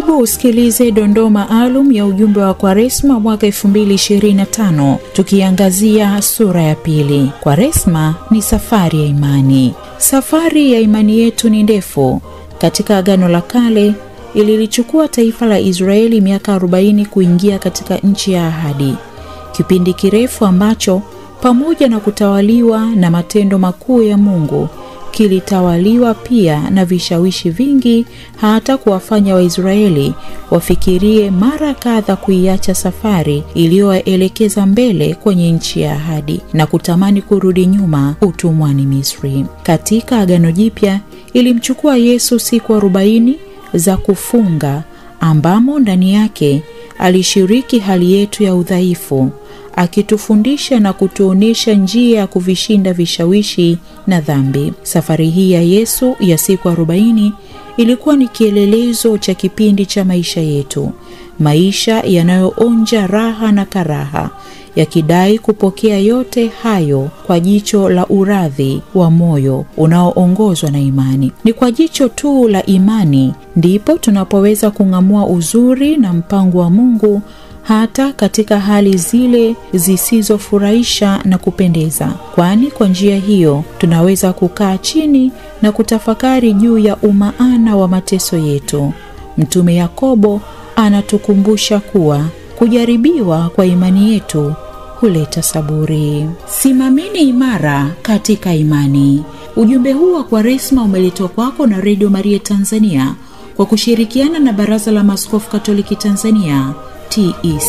Karibu usikilize dondoo maalum ya ujumbe wa Kwaresma mwaka 2025, tukiangazia sura ya pili. Kwaresma ni safari ya imani. Safari ya imani yetu ni ndefu. Katika Agano la Kale, ililichukua taifa la Israeli miaka 40 kuingia katika nchi ya ahadi. Kipindi kirefu ambacho pamoja na kutawaliwa na matendo makuu ya Mungu, kilitawaliwa pia na vishawishi vingi, hata kuwafanya Waisraeli wafikirie mara kadha kuiacha safari iliyowaelekeza mbele kwenye nchi ya ahadi na kutamani kurudi nyuma utumwani Misri. Katika Agano Jipya, ilimchukua Yesu siku 40 za kufunga, ambamo ndani yake alishiriki hali yetu ya udhaifu, akitufundisha na kutuonesha njia ya kuvishinda vishawishi na dhambi. Safari hii ya Yesu ya siku 40 ilikuwa ni kielelezo cha kipindi cha maisha yetu, maisha yanayoonja raha na karaha, yakidai kupokea yote hayo kwa jicho la uradhi wa moyo unaoongozwa na imani. Ni kwa jicho tu la imani ndipo tunapoweza kung'amua uzuri na mpango wa Mungu, hata katika hali zile zisizofurahisha na kupendeza. Kwani kwa njia hiyo tunaweza kukaa chini na kutafakari juu ya umaana wa mateso yetu. Mtume Yakobo anatukumbusha kuwa kujaribiwa kwa imani yetu huleta saburi. Simamini imara katika imani. Ujumbe huu wa Kwaresma umeletwa kwako na Radio Maria Tanzania kwa kushirikiana na Baraza la Maaskofu Katoliki Tanzania, TEC.